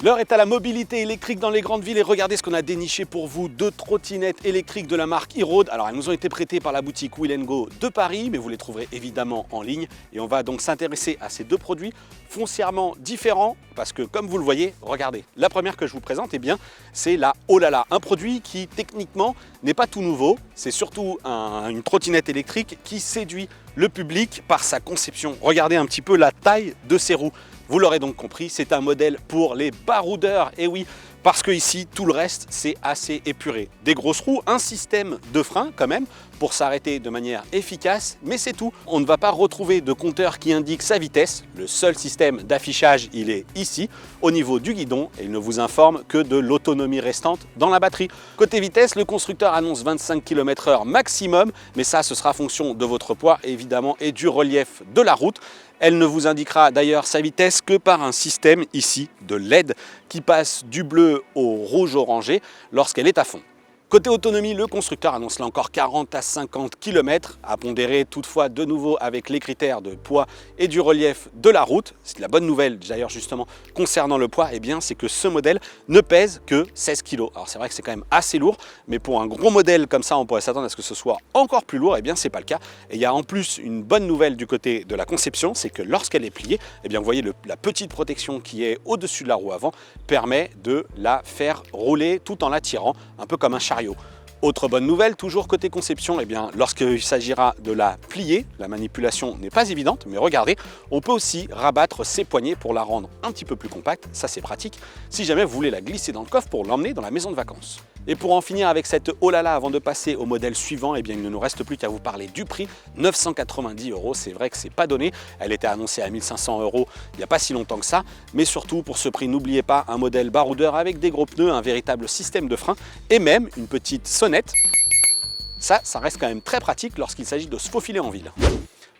L'heure est à la mobilité électrique dans les grandes villes et regardez ce qu'on a déniché pour vous. Deux trottinettes électriques de la marque e-Road. Alors elles nous ont été prêtées par la boutique Wheel & Go de Paris, mais vous les trouverez évidemment en ligne. Et on va donc s'intéresser à ces deux produits foncièrement différents parce que comme vous le voyez, regardez. La première que je vous présente, eh bien, c'est la Olala, un produit qui techniquement n'est pas tout nouveau. C'est surtout une trottinette électrique qui séduit le public par sa conception. Regardez un petit peu la taille de ses roues. Vous l'aurez donc compris, c'est un modèle pour les baroudeurs. Et oui, parce que ici, tout le reste, c'est assez épuré. Des grosses roues, un système de frein quand même, pour s'arrêter de manière efficace, mais c'est tout. On ne va pas retrouver de compteur qui indique sa vitesse. Le seul système d'affichage, il est ici, au niveau du guidon, et il ne vous informe que de l'autonomie restante dans la batterie. Côté vitesse, le constructeur annonce 25 km/h maximum, mais ça, ce sera fonction de votre poids, évidemment, et du relief de la route. Elle ne vous indiquera d'ailleurs sa vitesse que par un système ici de LED qui passe du bleu au rouge orangé lorsqu'elle est à fond. Côté autonomie, le constructeur annonce là encore 40 à 50 km, à pondérer toutefois de nouveau avec les critères de poids et du relief de la route. C'est la bonne nouvelle d'ailleurs justement concernant le poids, eh bien c'est que ce modèle ne pèse que 16 kg. Alors c'est vrai que c'est quand même assez lourd, mais pour un gros modèle comme ça, on pourrait s'attendre à ce que ce soit encore plus lourd, eh bien c'est pas le cas. Et il y a en plus une bonne nouvelle du côté de la conception, c'est que lorsqu'elle est pliée, eh bien vous voyez la petite protection qui est au-dessus de la roue avant permet de la faire rouler tout en la tirant, un peu comme un chariot. Autre bonne nouvelle, toujours côté conception, eh bien, lorsqu'il s'agira de la plier, la manipulation n'est pas évidente, mais regardez, on peut aussi rabattre ses poignées pour la rendre un petit peu plus compacte, ça c'est pratique, si jamais vous voulez la glisser dans le coffre pour l'emmener dans la maison de vacances. Et pour en finir avec cette Olala, avant de passer au modèle suivant, eh bien, il ne nous reste plus qu'à vous parler du prix, 990 €, c'est vrai que c'est pas donné, elle était annoncée à 1500 € il n'y a pas si longtemps que ça, mais surtout pour ce prix, n'oubliez pas un modèle baroudeur avec des gros pneus, un véritable système de frein et même une petite sonnette. Ça reste quand même très pratique lorsqu'il s'agit de se faufiler en ville.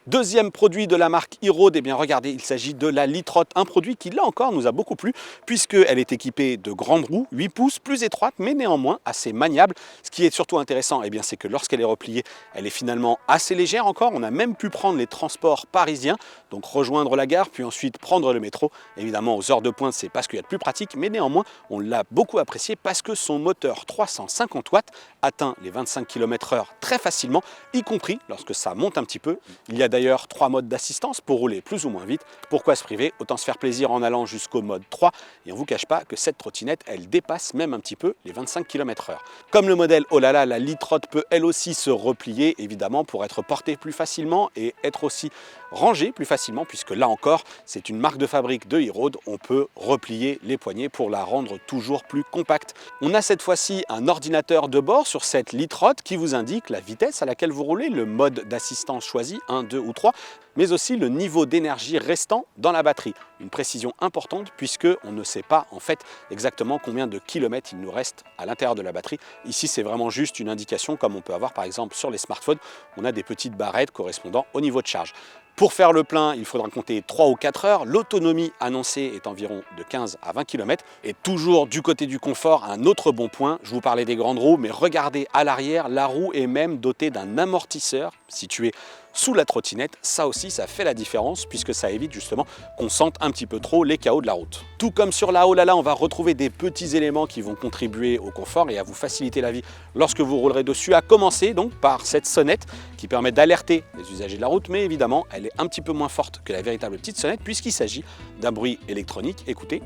Deuxième produit de la marque e-Road, eh bien regardez, il s'agit de la Litroot, un produit qui là encore nous a beaucoup plu puisqu'elle est équipée de grandes roues, 8 pouces, plus étroites mais néanmoins assez maniables. Ce qui est surtout intéressant, eh bien c'est que lorsqu'elle est repliée, elle est finalement assez légère encore. On a même pu prendre les transports parisiens, donc rejoindre la gare puis ensuite prendre le métro. Évidemment aux heures de pointe, c'est pas ce qu'il y a de plus pratique, mais néanmoins on l'a beaucoup apprécié parce que son moteur 350 watts atteint les 25 km/h très facilement, y compris lorsque ça monte un petit peu. Il y a d'ailleurs 3 modes d'assistance pour rouler plus ou moins vite. Pourquoi se priver? Autant se faire plaisir en allant jusqu'au mode 3. Et on ne vous cache pas que cette trottinette, elle dépasse même un petit peu les 25 km/h. Comme le modèle Olala, la Litroot peut elle aussi se replier, évidemment, pour être portée plus facilement et être aussi rangée plus facilement, puisque là encore, c'est une marque de fabrique de e-Road. On peut replier les poignées pour la rendre toujours plus compacte. On a cette fois-ci un ordinateur de bord sur cette Litroot qui vous indique la vitesse à laquelle vous roulez, le mode d'assistance choisi, 1, 2 ou 3, mais aussi le niveau d'énergie restant dans la batterie. Une précision importante puisque on ne sait pas en fait exactement combien de kilomètres il nous reste à l'intérieur de la batterie. Ici, c'est vraiment juste une indication comme on peut avoir par exemple sur les smartphones. On a des petites barrettes correspondant au niveau de charge. Pour faire le plein, il faudra compter 3 ou 4 heures. L'autonomie annoncée est environ de 15 à 20 km. Et toujours du côté du confort, un autre bon point. Je vous parlais des grandes roues, mais regardez à l'arrière, la roue est même dotée d'un amortisseur situé sous la trottinette. Ça aussi, ça fait la différence puisque ça évite justement qu'on sente un petit peu trop les chaos de la route. Tout comme sur la Olala, on va retrouver des petits éléments qui vont contribuer au confort et à vous faciliter la vie lorsque vous roulerez dessus, à commencer donc par cette sonnette qui permet d'alerter les usagers de la route, mais évidemment, elle est un petit peu moins forte que la véritable petite sonnette puisqu'il s'agit d'un bruit électronique. Écoutez.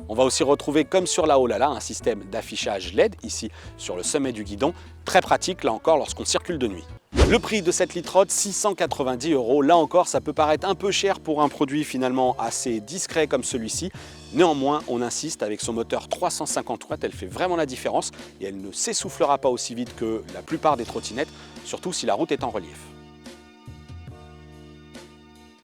On va aussi retrouver, comme sur la Olala, un système d'affichage LED ici sur le sommet du guidon, très pratique là encore lorsqu'on circule de nuit. Le prix de cette Litroot, 690 €. Là encore, ça peut paraître un peu cher pour un produit finalement assez discret comme celui-ci. Néanmoins, on insiste, avec son moteur 350 watts, elle fait vraiment la différence et elle ne s'essoufflera pas aussi vite que la plupart des trottinettes, surtout si la route est en relief.